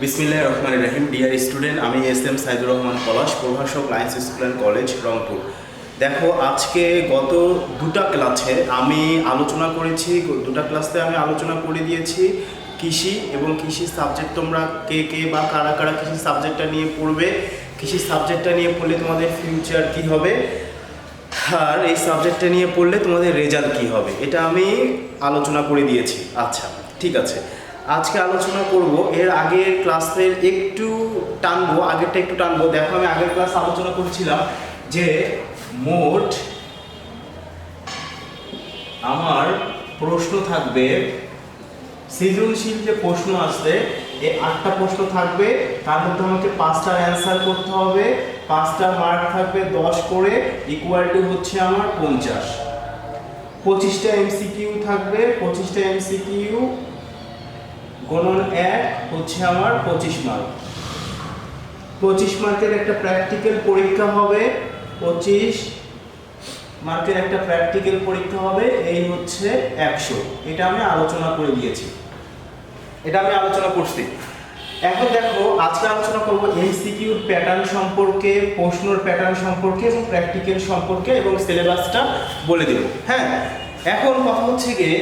বিসমিল্লাহির রহমানির রহিম। Dear student, আমি এস.এম. সাইদুর রহমান পলাশ, প্রভাষক lines school and college, Rangpur. দেখো, আজকে গত দুটা ক্লাসে আমি আলোচনা করে দিয়েছি কৃষি এবং কৃষি সাবজেক্ট। তোমরা কে বা কারা কারা কৃষি সাবজেক্টটা নিয়ে পড়বে, কৃষি সাবজেক্টটা নিয়ে পড়লে তোমাদের ফিউচার কী হবে, আর এই সাবজেক্টটা নিয়ে পড়লে তোমাদের রেজাল্ট কী হবে, এটা আমি আলোচনা করে দিয়েছি। আচ্ছা, ঠিক আছে, আজকে আলোচনা করব। এর আগের ক্লাসের আগেরটা একটু টানবো। দেখো, আমি আগের ক্লাস আলোচনা করছিলাম যে মোট আমার প্রশ্ন থাকবে, সৃজনশীল যে প্রশ্ন আসবে, এই 8টা প্রশ্ন থাকবে। তার মধ্যে আমাকে 5টার অ্যান্সার করতে হবে। 5টার মার্ক থাকবে 10 করে, ইকুয়াল টু হচ্ছে আমার 50। 25টা এমসিকিউ থাকবে। 25টা এমসিকিউ গণন 1 হচ্ছে আমার 25 মার্ক। 25 মার্কের একটা প্র্যাকটিক্যাল পরীক্ষা হবে। 25 মার্কের একটা প্র্যাকটিক্যাল পরীক্ষা হবে, এই হচ্ছে 100। এটা আমি আলোচনা করে দিয়েছি, এটা আমি আলোচনা করছি। এখন দেখো, আজকে আলোচনা করব এমসিকিউর প্যাটার্ন সম্পর্কে, প্রশ্নের প্যাটার্ন সম্পর্কে এবং প্র্যাকটিক্যাল সম্পর্কে, এবং সিলেবাসটা বলে দেব। হ্যাঁ, এখন কথা হচ্ছে গিয়ে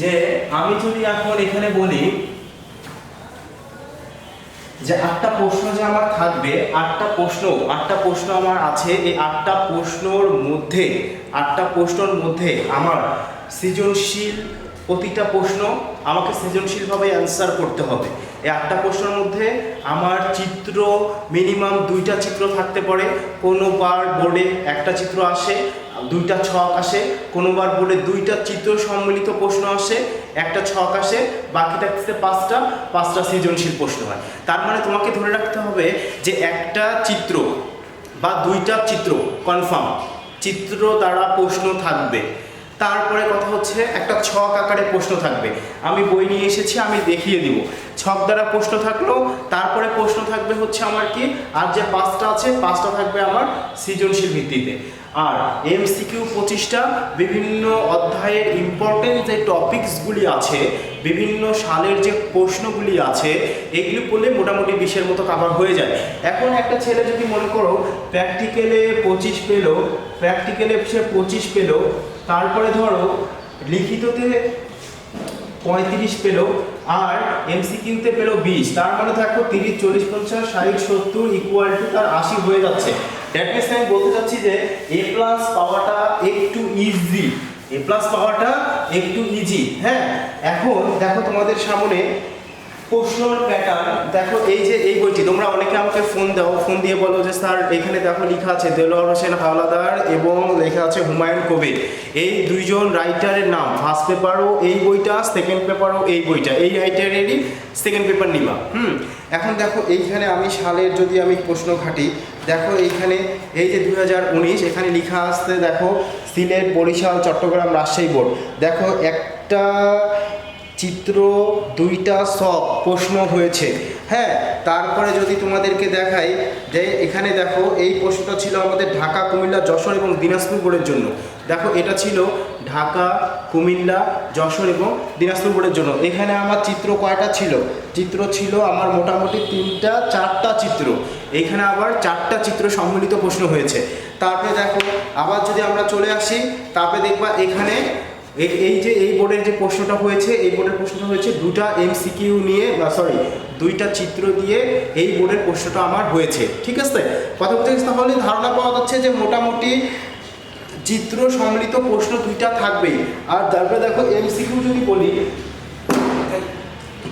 যে আমি যদি এখন এখানে বলি যে 8টা প্রশ্ন যে আমার থাকবে, 8টা প্রশ্ন আমার আছে। এই 8টা প্রশ্নর মধ্যে আমার সৃজনশীল, প্রতিটা প্রশ্ন আমাকে সৃজনশীলভাবে অ্যান্সার করতে হবে। এই 8টা প্রশ্নের মধ্যে আমার চিত্র, মিনিমাম 2টা চিত্র থাকতে পারে। কোনোবার বোর্ডে একটা চিত্র আসে, 2টা ছক আসে। কোনোবার বোর্ডে 2টা চিত্র সম্মিলিত প্রশ্ন আসে, একটা ছক আসে, বাকি থাকছে 5টা সৃজনশীল প্রশ্ন হয়। তার মানে তোমাকে ধরে রাখতে হবে যে একটা চিত্র বা 2টা চিত্র কনফার্ম চিত্র দ্বারা প্রশ্ন থাকবে। তারপরে কথা হচ্ছে একটা ছক আকারে প্রশ্ন থাকবে। আমি বই নিয়ে এসেছি, আমি দেখিয়ে দিব। ছক দ্বারা প্রশ্ন থাকলো, তারপরে প্রশ্ন থাকবে হচ্ছে আমার কি, আর যে 5টা আছে 5টা থাকবে আমার সৃজনশীল ভিত্তিতে। আর এমসিকিউ 25টা বিভিন্ন অধ্যায়ের ইম্পর্টেন্ট যে টপিকসগুলি আছে, বিভিন্ন সালের যে প্রশ্নগুলি আছে, এগুলি পড়লে মোটামুটি 20-এর মতো কভার হয়ে যায়। এখন একটা ছেলে যদি মনে করো প্র্যাকটিক্যালে সে 25 পেল, তারপরে ধরো লিখিততে 35 পেল, আর এমসিকিউতে পেল 20, তার মানে দেখো 30, 40, 50, 60, 70 ইকুয়াল টু তার 80 হয়ে যাচ্ছে। দ্যাট মিনস আমি বলতে চাচ্ছি যে এ প্লাস পাওয়াটা একটু ইজি। হ্যাঁ, এখন দেখো তোমাদের সামনে প্রশ্নর প্যাটার্ন। দেখো, এই বইটি তোমরা অনেকে আমাকে ফোন দিয়ে বলো যে স্যার, এখানে দেখো লেখা আছে দেলোয়ার হোসেন হাওলাদার এবং লেখা আছে হুমায়ুন কবির। এই দুইজন রাইটারের নাম। ফার্স্ট পেপারও এই বইটা, সেকেন্ড পেপারও এই বইটা, এই রাইটারেরই সেকেন্ড পেপার নিবা। এখন দেখো, এইখানে আমি সালের যদি আমি প্রশ্ন ঘাটি, দেখো এইখানে এই যে 2019, এখানে লেখা আসছে দেখো সিলেট, বরিশাল, চট্টগ্রাম, রাজশাহী বোর্ড। দেখো, একটা চিত্র, 2টা ছক প্রশ্ন হয়েছে। হ্যাঁ, তারপরে যদি তোমাদেরকে দেখাই যে এখানে দেখো এই প্রশ্নটা ছিল আমাদের ঢাকা, কুমিল্লা, যশোর এবং দিনাজপুর বোর্ডের জন্য। দেখো, এটা ছিল ঢাকা, কুমিল্লা, যশোর এবং দিনাজপুর বোর্ডের জন্য। এখানে আমার চিত্র কয়টা ছিল? চিত্র ছিল আমার মোটামুটি 4টা চিত্র। এখানে আবার 4টা চিত্র সম্মিলিত প্রশ্ন হয়েছে। তারপরে দেখো, আবার যদি আমরা চলে আসি, তারপরে দেখবা এখানে এই বোর্ডের যে প্রশ্নটা হয়েছে, এই বোর্ডের প্রশ্নটা হয়েছে 2টা এমসিকিউ নিয়ে, 2টা চিত্র দিয়ে এই বোর্ডের প্রশ্নটা আমার হয়েছে। ঠিক আছে, কথা বলতে গেছে, তাহলে ধারণা পাওয়া যাচ্ছে যে মোটামুটি চিত্র সম্মিলিত প্রশ্ন 2টা থাকবেই। আর তারপরে দেখো, এমসিকিউ যদি বলি,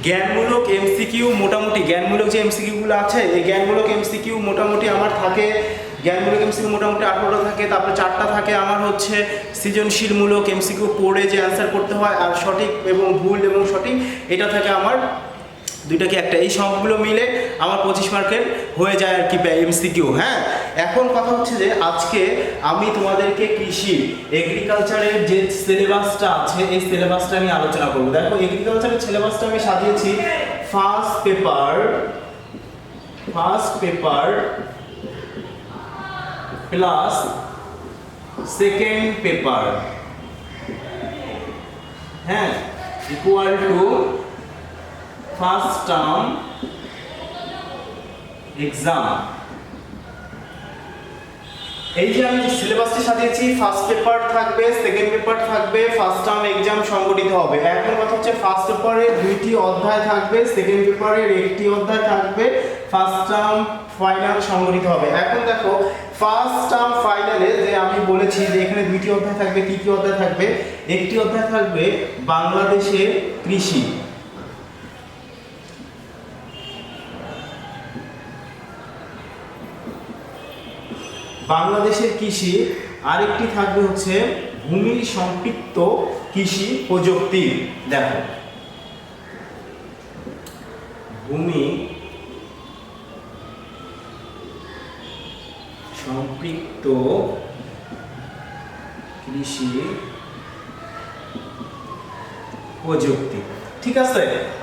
জ্ঞানমূলক এমসিকিউ মোটামুটি, জ্ঞানমূলক যে এমসিকিউগুলো আছে, এই জ্ঞানমূলক এমসিকিউ মোটামুটি আমার থাকে, জ্ঞানমূলক এমসিকিউ মোটামুটি 18টা থাকে। তারপরে 4টা থাকে আমার হচ্ছে সৃজনশীলমূলক এমসিকিউ, পড়ে যে অ্যান্সার করতে হয়, আর সঠিক এবং ভুল এবং সঠিক এটা থাকে আমার 2টা কি একটা। এই সবগুলো মিলে আমার 25 মার্কের হয়ে যায় আর কি এমসিকিউ। হ্যাঁ, এখন কথা হচ্ছে যে আজকে আমি তোমাদেরকে কৃষি, এগ্রিকালচারের যে সিলেবাসটা আছে, এই সিলেবাসটা আমি আলোচনা করবো। দেখো, এগ্রিকালচারের সিলেবাসটা আমি সাজিয়েছি first paper plus second paper, হ্যাঁ, equal to first term exam. এই যে আমি যে সিলেবাসটি সাজিয়েছি, ফার্স্ট পেপার থাকবে, সেকেন্ড পেপার থাকবে, ফার্স্ট টার্ম এক্সাম সংগঠিত হবে। এখন কথা হচ্ছে ফার্স্ট পেপারে 2টি অধ্যায় থাকবে, সেকেন্ড পেপারের 1টি অধ্যায় থাকবে, ফার্স্ট টার্ম ফাইনাল সংগঠিত হবে। এখন দেখো ফার্স্ট টার্ম ফাইনালে যে আমি বলেছি যে এখানে 2টি অধ্যায় থাকবে, কি কি অধ্যায় থাকবে? একটি অধ্যায় থাকবে বাংলাদেশের কৃষি, বাংলাদেশের কৃষি, আরেকটি থাকবে হচ্ছে ভূমি সম্পৃক্ত কৃষি প্রযুক্তি। দেখো ভূমি সম্পৃক্ত কৃষি প্রযুক্তি, ঠিক আছে।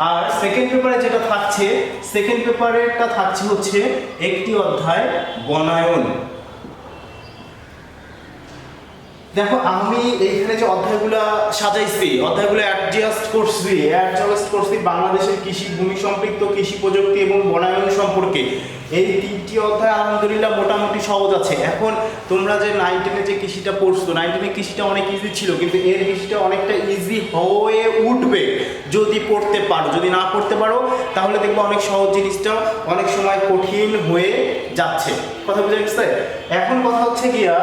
আর সেকেন্ড পেপারে যেটা থাকছে, সেকেন্ড পেপারেরটা থাকছে হচ্ছে একটি অধ্যায় বনায়ন। দেখো আমি এইখানে যে অধ্যায়গুলো সাজাইছি, অধ্যায়গুলো অ্যাডজাস্ট করছি বাংলাদেশের কৃষি, ভূমি সম্পৃক্ত কৃষি প্রযুক্তি এবং বনায়ন সম্পর্কে। এই 3টি অধ্যায় আলহামদুলিল্লাহ মোটামুটি সহজ আছে। এখন তোমরা যে 9-10 যে কৃষিটা পড়ছো, 9-10 কৃষিটা অনেক ইজি ছিল, কিন্তু এর কৃষিটা অনেকটা ইজি হয়ে উঠবে যদি পড়তে পারো। যদি না পড়তে পারো তাহলে দেখবো অনেক সহজ জিনিসটা অনেক সময় কঠিন হয়ে যাচ্ছে। কথা বুঝে গেছে? এখন কথা হচ্ছে গিয়া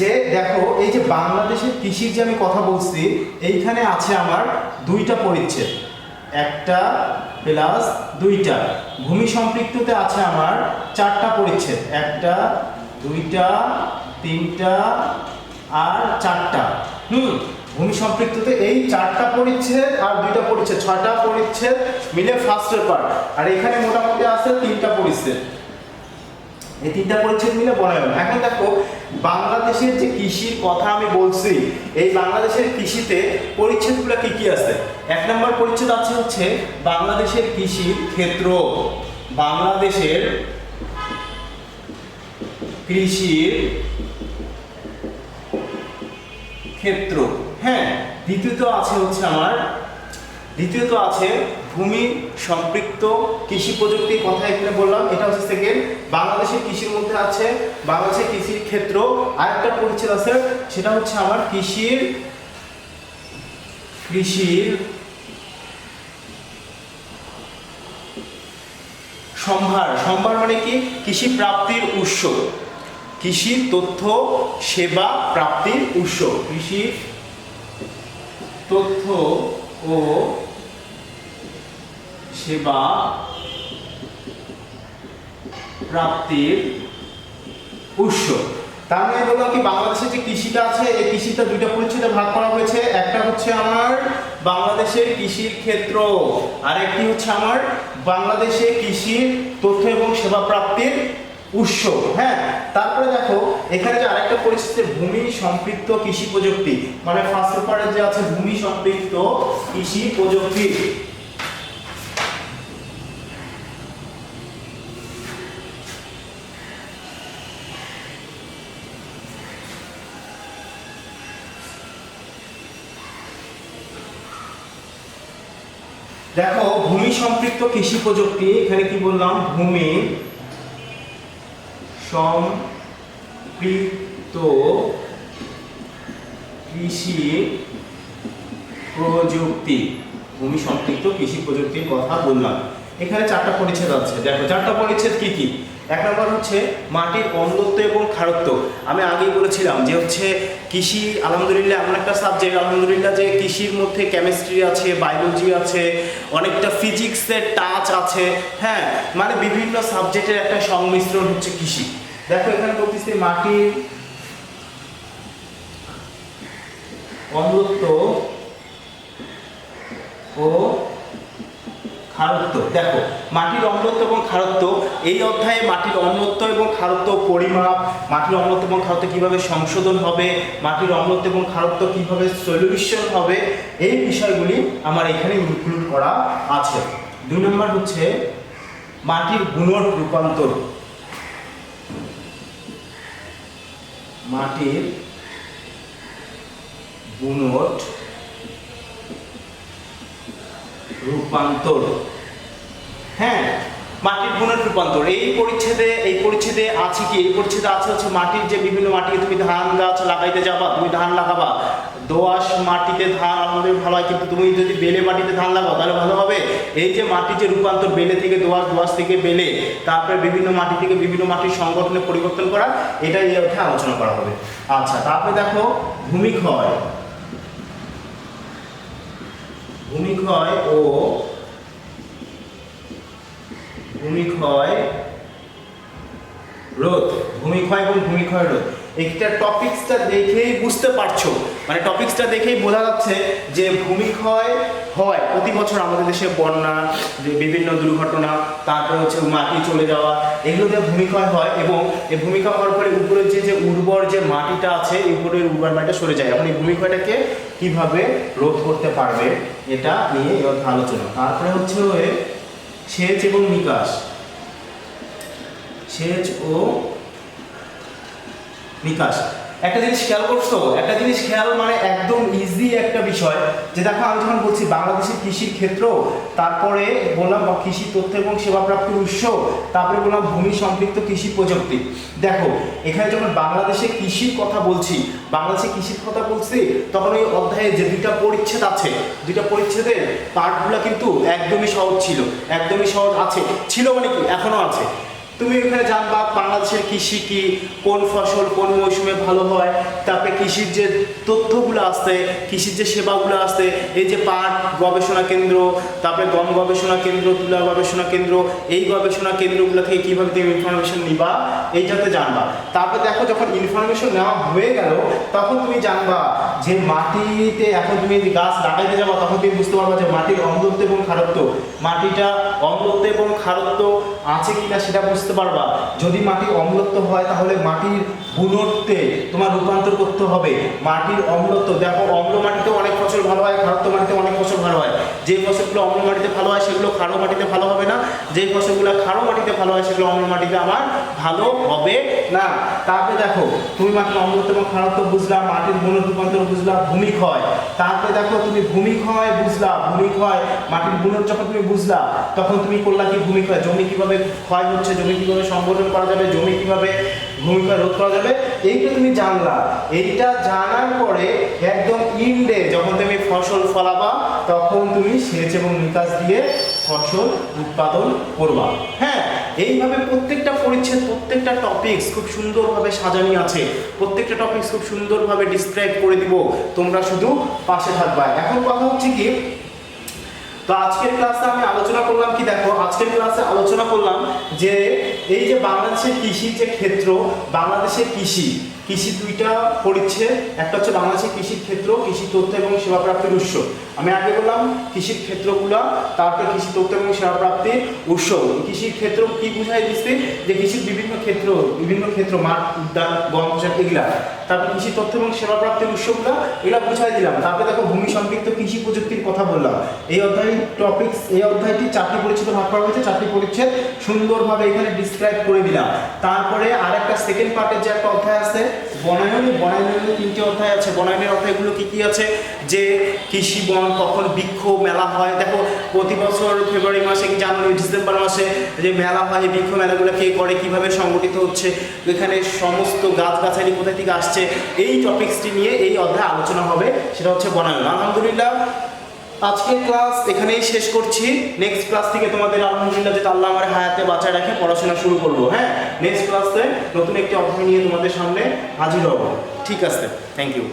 যে দেখো এই যে বাংলাদেশের কৃষির যে আমি কথা বলছি, এইখানে আছে আমার 2টা পরিচ্ছেদ, 1টা প্লাস 2টা। ভূমি সম্পৃক্ততে আছে আমার 4টা পরিচ্ছেদ, 1টা 2টা 3টা আর 4টা। ভূমি সম্পৃক্ততে এই 4টা পরিচ্ছেদ আর 2টা পরিচ্ছেদ, 6টা পরিচ্ছেদ মিলে ফার্স্ট পেপার। আর এখানে মোটামুটি আছে 3টা পরিচ্ছেদ, এই 3টা পরিচ্ছেদ মিলে বনায়ন। এখন দেখো বাংলাদেশের যে কৃষির কথা আমি বলছি, এই বাংলাদেশের কৃষিতে পরিচ্ছেদগুলো কি কি আছে? 1 নম্বর পরিচ্ছেদ আছে হচ্ছে বাংলাদেশের কৃষির ক্ষেত্র, বাংলাদেশের কৃষির ক্ষেত্র। হ্যাঁ, দ্বিতীয়ত আছে ভূমি সম্পৃক্ত কৃষি প্রযুক্তির কথা এখানে বললাম, এটা হচ্ছে সেকেন্ড। বাংলাদেশের কৃষির মধ্যে আছে বাংলাদেশের কৃষির ক্ষেত্র, আরেকটা পরিচ্ছেদ আছে সেটা হচ্ছে আমার কৃষির সম্ভার। সম্ভার মানে কি? কৃষি প্রাপ্তির উৎস, কৃষি তথ্য সেবা প্রাপ্তির উৎস, কৃষি তথ্য ও সেবা প্রাপ্তির উৎস। তার মানে বললাম কি বাংলাদেশের যে কৃষিটা আছে, এই কৃষিটা 2টা পরিচ্ছেদে ভাগ করা হয়েছে। একটা হচ্ছে আমার বাংলাদেশের কৃষির ক্ষেত্র, আর একটি হচ্ছে আমার বাংলাদেশের কৃষির তথ্য এবং সেবা প্রাপ্তির উৎস। হ্যাঁ, তারপরে দেখো এখানে যে আরেকটা পরিচ্ছেদ ভূমি সম্পৃক্ত কৃষি প্রযুক্তি, মানে ফার্স্ট পেপারে যে আছে ভূমি সম্পৃক্ত কৃষি প্রযুক্তি। দেখো ভূমি সম্পৃক্ত কৃষি প্রযুক্তি, এখানে কি বললাম? ভূমি সম্পৃক্ত কৃষি প্রযুক্তি, ভূমি সম্পৃক্ত কৃষি প্রযুক্তির কথা বললাম। এখানে 4টা পরিচ্ছেদ আছে। দেখো 4টা পরিচ্ছেদ কি কি? 1 নম্বর হচ্ছে মাটির অম্লত্ব এবং ক্ষারত্ব। আমি আগেই বলেছিলাম যে হচ্ছে কৃষি আলহামদুলিল্লাহ এমন একটা সাবজেক্ট, আলহামদুলিল্লাহ যে কৃষির মধ্যে কেমিস্ট্রি আছে, বায়োলজি আছে, অনেকটা ফিজিক্সের টাচ আছে। হ্যাঁ, মানে বিভিন্ন সাবজেক্টের একটা সংমিশ্রণ হচ্ছে কৃষি। দেখো এখানে বলতেছি মাটির অম্লত্ব ও ক্ষারত্ব। দেখো মাটির অম্লত্ব এবং ক্ষারত্ব, এই অধ্যায়ে মাটির অম্লত্ব এবং ক্ষারত্ব পরিমাপ, মাটির অম্লত্ব এবং ক্ষারত্ব কিভাবে সংশোধন হবে, মাটির অম্লত্ব এবং ক্ষারত্ব কিভাবে সলিউশন হবে, এই বিষয়গুলি আমার এখানে ইনক্লুড করা আছে। 2 নম্বর হচ্ছে মাটির গুণট রূপান্তর, মাটির গুণট রূপান্তর। হ্যাঁ, মাটির গুণের রূপান্তর এই পরিচ্ছেদে আছে কি? এই পরিচ্ছেদে আছে হচ্ছে মাটির যে বিভিন্ন মাটিতে তুমি ধান গাছ লাগাইতে যাবা, তুমি ধান লাগাবা, দোআঁশ মাটিতে ধান আমাদের ভালো হয়, কিন্তু তুমি যদি বেলে মাটিতে ধান লাগাও তাহলে ভালো হবে। এই যে মাটির যে রূপান্তর, বেলে থেকে দোআঁশ, দোআঁশ থেকে বেলে, তারপরে বিভিন্ন মাটি থেকে বিভিন্ন মাটির সংগঠনে পরিবর্তন করা, এটা এই অধ্যায়ে আলোচনা করা হবে। আচ্ছা, তারপরে দেখো ভূমিক্ষয় ও ভূমিক্ষয় রোধ, ভূমিক্ষয় এবং ভূমিক্ষয় রোধ। একটা টপিকসটা দেখেই বুঝতে পারছো, মানে টপিকসটা দেখেই বোঝা যাচ্ছে যে ভূমিক্ষয় হয় প্রতি বছর আমাদের দেশে, বন্যা, বিভিন্ন দুর্ঘটনা, তারপরে হচ্ছে মাটি চলে যাওয়া, এগুলো দিয়ে ভূমিক্ষয় হয়। এবং এই ভূমিক্ষয় হওয়ার পরে উপরের যে উর্বর যে মাটিটা আছে, এই উপরের উর্বর মাটিটা সরে যায়। এখন এই ভূমিক্ষয়টাকে কিভাবে রোধ করতে পারবে, এটা নিয়ে আলোচনা। তারপরে হচ্ছে সেচ এবং নিকাশ, সেচ ও নিকাশ। একটা জিনিস খেয়াল করছো, একটা জিনিস খেয়াল, মানে একদম ইজি একটা বিষয়, যে দেখো আমি যখন বলছি বাংলাদেশের কৃষির ক্ষেত্র, তারপরে বললাম কৃষি তথ্য এবং সেবা প্রাপ্তির উৎস, তারপরে বললাম ভূমি সম্পৃক্ত কৃষি প্রযুক্তি। দেখো এখানে যখন বাংলাদেশে কৃষির কথা বলছি, বাংলাদেশে কৃষির কথা বলছি, তখন ওই অধ্যায়ে যে দুইটা পরিচ্ছেদ আছে, দুইটা পরিচ্ছেদের পার্টগুলো কিন্তু একদমই সহজ ছিল, একদমই সহজ ছিল মানে কি এখনো আছে। তুমি এখানে জানবা বাংলাদেশের কৃষি কি, কোন ফসল কোন মৌসুমে ভালো হয়, তারপরে কৃষির যে তথ্যগুলো আসছে, কৃষির যে সেবাগুলো আসছে, এই যে পাট গবেষণা কেন্দ্র, তারপরে গম গবেষণা কেন্দ্র, তুলা গবেষণা কেন্দ্র, এই গবেষণা কেন্দ্রগুলো থেকে কীভাবে তুমি ইনফরমেশন নিবা, এইটাতে জানবা। তারপরে দেখো যখন ইনফরমেশন নেওয়া হয়ে গেল, তখন তুমি জানবা যে মাটিতে এখন তুমি গাছ লাগাইতে যাবা, তখন তুমি বুঝতে পারবা যে মাটির অম্লত্ব এবং ক্ষারত্ব, মাটিটা অম্লত্ব এবং ক্ষারত্ব আছে কিনা সেটা বুঝতে পারবা। যদি মাটির অম্লত্ব হয় তাহলে মাটির গুণত্বে তোমার রূপান্তর করতে হবে। মাটির অম্লত্ব, দেখো অম্ল মাটিতে অনেক ফসল ভালো হয়, ক্ষারত্ব মাটিতে অনেক ফসল ভালো হয়। যে ফসলগুলো অম্ল মাটিতে ভালো হয় সেগুলো ক্ষারো মাটিতে ভালো হবে না, যে ফসলগুলো ক্ষারো মাটিতে ভালো হয় সেগুলো অম্ল মাটিতে আমার ভালো হবে না। তারপরে দেখো তুমি মাটির অম্লত্ব এবং ক্ষারত্ব বুঝলা, মাটির গুণের রূপান্তর বুঝলা, ভূমিক্ষয়। তারপরে দেখো তুমি ভূমিক্ষয় বুঝলা, ভূমিক্ষয় মাটির গুণের যখন তুমি বুঝলা, তখন তুমি করলা কি ভূমিক্ষয়, জমি কিভাবে ক্ষয় হচ্ছে, জমি কিভাবে সংগঠন করা যাবে, জমি কিভাবে ভূমিক্ষয় রোধ করা যাবে, এইটা তুমি জানলা। এইটা জানার পরে একদম ইন্ডে যখন তুমি ফসল ফলাবা, তখন তুমি সেচ এবং নিকাশ দিয়ে ফসল উৎপাদন করবা। হ্যাঁ, এইভাবে প্রত্যেকটা পরিচ্ছেদ, প্রত্যেকটা টপিকস খুব সুন্দরভাবে সাজানি আছে, প্রত্যেকটা টপিকস খুব সুন্দরভাবে ডিসক্রাইব করে দিব, তোমরা শুধু পাশে থাকবা। এখন কথা হচ্ছে কি, তো আজকের ক্লাসে আমি আলোচনা করলাম কি, দেখো আজকের ক্লাসে আলোচনা করলাম যে এই যে বাংলাদেশের কৃষির যে ক্ষেত্র, বাংলাদেশের কৃষি দুইটা পরিচ্ছেদ, একটা হচ্ছে বাংলাদেশের কৃষির ক্ষেত্র, কৃষি তথ্য এবং সেবা প্রাপ্তির উৎস। আমি আগে বললাম কৃষির ক্ষেত্রগুলা, তারপরে কৃষি তথ্য এবং সেবা প্রাপ্তির উৎস। কৃষির ক্ষেত্র কি বুঝাই দিচ্ছে, যে কৃষির বিভিন্ন ক্ষেত্র, মাঠ, উদ্যান, গম ফসল এগুলা। তারপর কৃষি তথ্য এবং সেবা প্রাপ্তির উৎসগুলা, এগুলা বুঝাই দিলাম। তারপরে দেখো ভূমি সম্পৃক্ত কৃষি প্রযুক্তির কথা বললাম। এই অধ্যায়টি 4টি পরিচ্ছেদে ভাগ করা হয়েছে, 4টি পরিচ্ছেদ সুন্দরভাবে এখানে ডিসক্রাইব করে দিলাম। তারপরে আরেকটা সেকেন্ড পার্টের যে একটা অধ্যায় আছে বনায়নের 3টি অধ্যায় আছে। বনায়নের অধ্যায়গুলো কি আছে, যে কৃষি বন, কখন বৃক্ষ মেলা হয়। দেখো প্রতি বছর ফেব্রুয়ারি মাসে কি জানুয়ারি ডিসেম্বর মাসে যে মেলা হয়, এই বৃক্ষ মেলাগুলো কে করে, কিভাবে সংগঠিত হচ্ছে, এখানে সমস্ত গাছগাছালি কোথা থেকে আসছে, এই টপিকসটি নিয়ে এই অধ্যায় আলোচনা হবে, সেটা হচ্ছে বনায়ন। আলহামদুলিল্লাহ আজকের ক্লাস এখানেই শেষ করছি। নেক্সট ক্লাস থেকে তোমাদের আলহামদুলিল্লাহ যদি আল্লাহ আমার হায়াতে বাঁচায় রাখে পড়াশোনা শুরু করবো। হ্যাঁ, নেক্সট ক্লাসে নতুন একটি অধ্যায় নিয়ে তোমাদের সামনে হাজির হব। ঠিক আছে, থ্যাংক ইউ।